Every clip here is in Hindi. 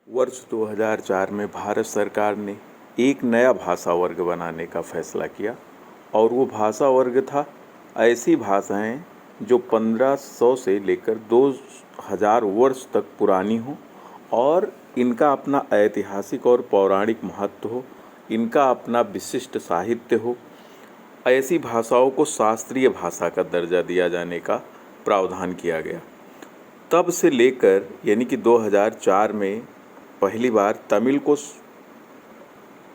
वर्ष 2004 में भारत सरकार ने एक नया भाषा वर्ग बनाने का फैसला किया और वो भाषा वर्ग था ऐसी भाषाएं जो 1500 से लेकर 2000 वर्ष तक पुरानी हो और इनका अपना ऐतिहासिक और पौराणिक महत्व हो, इनका अपना विशिष्ट साहित्य हो। ऐसी भाषाओं को शास्त्रीय भाषा का दर्जा दिया जाने का प्रावधान किया गया। तब से लेकर यानी कि 2004 में पहली बार तमिल को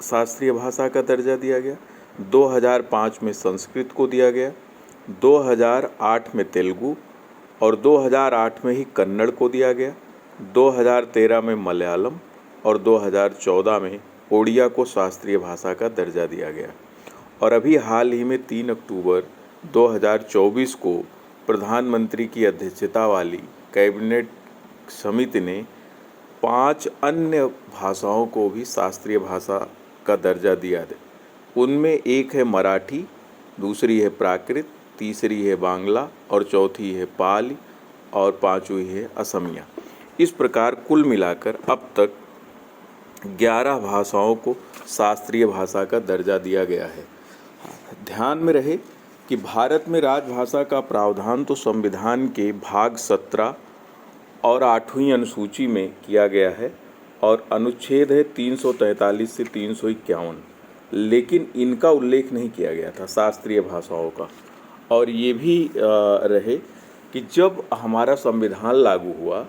शास्त्रीय भाषा का दर्जा दिया गया, 2005 में संस्कृत को दिया गया, 2008 में तेलुगु और 2008 में ही कन्नड़ को दिया गया, 2013 में मलयालम और 2014 में ओडिया को शास्त्रीय भाषा का दर्जा दिया गया। और अभी हाल ही में 3 अक्टूबर 2024 को प्रधानमंत्री की अध्यक्षता वाली कैबिनेट समिति ने 5 अन्य भाषाओं को भी शास्त्रीय भाषा का दर्जा दिया है। उनमें एक है मराठी, दूसरी है प्राकृत, तीसरी है बांग्ला और चौथी है पाली और पांचवी है असमिया। इस प्रकार कुल मिलाकर अब तक 11 भाषाओं को शास्त्रीय भाषा का दर्जा दिया गया है। ध्यान में रहे कि भारत में राजभाषा का प्रावधान तो संविधान के भाग 17 और 8वीं अनुसूची में किया गया है और अनुच्छेद है 343 से 351, लेकिन इनका उल्लेख नहीं किया गया था शास्त्रीय भाषाओं का। और ये भी रहे कि जब हमारा संविधान लागू हुआ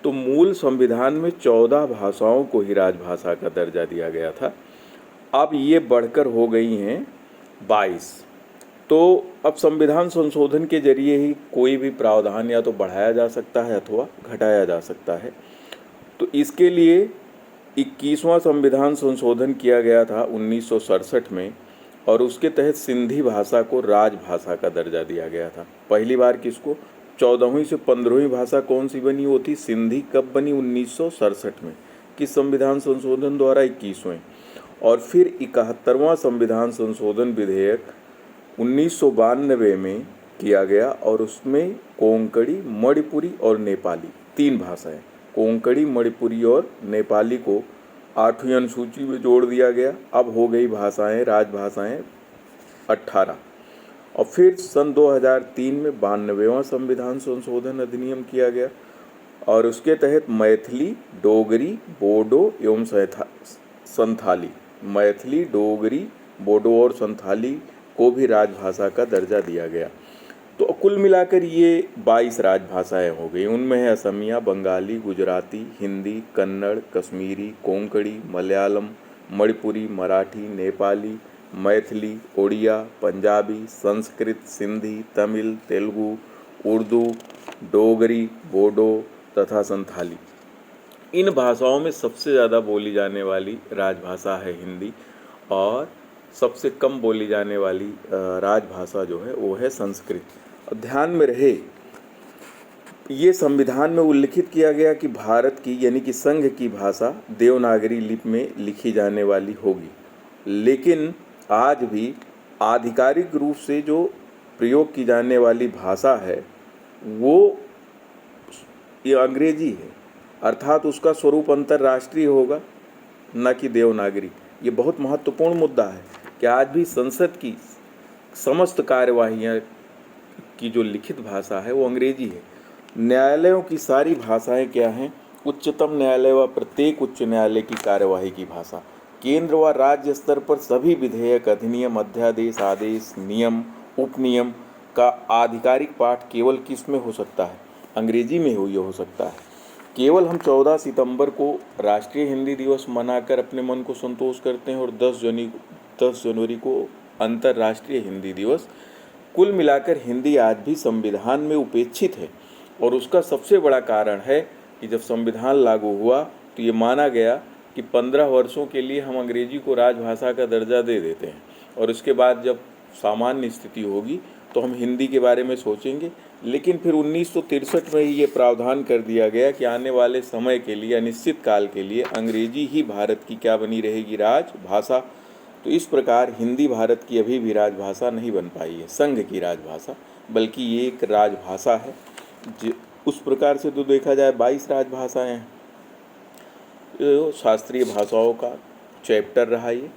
तो मूल संविधान में 14 भाषाओं को ही राजभाषा का दर्जा दिया गया था। अब ये बढ़कर हो गई हैं 22। तो अब संविधान संशोधन के जरिए ही कोई भी प्रावधान या तो बढ़ाया जा सकता है अथवा घटाया जा सकता है। तो इसके लिए 21वां संविधान संशोधन किया गया था 1967 में और उसके तहत सिंधी भाषा को राजभाषा का दर्जा दिया गया था। पहली बार किसको? 14वीं से 15वीं भाषा कौन सी बनी? वो थी सिंधी। कब बनी? 1967 में। किस संविधान संशोधन द्वारा? 21वें। और फिर 71वां संविधान संशोधन विधेयक 1992 में किया गया और उसमें कोंकणी, मणिपुरी और नेपाली 3 भाषाएं, कोंकणी, मणिपुरी और नेपाली को 8वीं अनुसूची में जोड़ दिया गया। अब हो गई भाषाएं राजभाषाएं 18। और फिर सन 2003 में 92वां संविधान संशोधन अधिनियम किया गया और उसके तहत मैथिली, डोगरी, बोडो एवं संथाली, मैथिली, डोगरी, बोडो और संथाली को भी राजभाषा का दर्जा दिया गया। तो कुल मिलाकर ये 22 राजभाषाएं हो गई। उनमें है असमिया, बंगाली, गुजराती, हिंदी, कन्नड़, कश्मीरी, कोंकणी, मलयालम, मणिपुरी, मराठी, नेपाली, मैथिली, ओडिया, पंजाबी, संस्कृत, सिंधी, तमिल, तेलुगु, उर्दू, डोगरी, बोडो तथा संथाली। इन भाषाओं में सबसे ज़्यादा बोली जाने वाली राजभाषा है हिंदी और सबसे कम बोली जाने वाली राजभाषा जो है वो है संस्कृत। ध्यान में रहे ये संविधान में उल्लिखित किया गया कि भारत की यानी कि संघ की भाषा देवनागरी लिपि में लिखी जाने वाली होगी, लेकिन आज भी आधिकारिक रूप से जो प्रयोग की जाने वाली भाषा है वो ये अंग्रेजी है, अर्थात उसका स्वरूप अंतर्राष्ट्रीय होगा, न कि देवनागरी। ये बहुत महत्वपूर्ण मुद्दा है कि आज भी संसद की समस्त कार्यवाहियाँ की जो लिखित भाषा है वो अंग्रेजी है। न्यायालयों की सारी भाषाएं क्या हैं? उच्चतम न्यायालय व प्रत्येक उच्च न्यायालय की कार्यवाही की भाषा। केंद्र व राज्य स्तर पर सभी विधेयक, अधिनियम, अध्यादेश, आदेश, नियम, उपनियम का आधिकारिक पाठ केवल किस में हो सकता है? अंग्रेजी में हो सकता है। केवल हम 14 सितंबर को राष्ट्रीय हिंदी दिवस मनाकर अपने मन को संतोष करते हैं और 10 जनवरी को अंतर्राष्ट्रीय हिंदी दिवस। कुल मिलाकर हिंदी आज भी संविधान में उपेक्षित है और उसका सबसे बड़ा कारण है कि जब संविधान लागू हुआ तो ये माना गया कि 15 वर्षों के लिए हम अंग्रेजी को राजभाषा का दर्जा दे देते हैं और उसके बाद जब सामान्य स्थिति होगी तो हम हिंदी के बारे में सोचेंगे। लेकिन फिर 1963 में ही ये प्रावधान कर दिया गया कि आने वाले समय के लिए, अनिश्चित काल के लिए अंग्रेजी ही भारत की क्या बनी रहेगी? राजभाषा। तो इस प्रकार हिंदी भारत की अभी भी राजभाषा नहीं बन पाई है, संघ की राजभाषा, बल्कि ये एक राजभाषा है। उस प्रकार से तो देखा जाए 22 राजभाषाएं हैं। शास्त्रीय भाषाओं का चैप्टर रहा ये।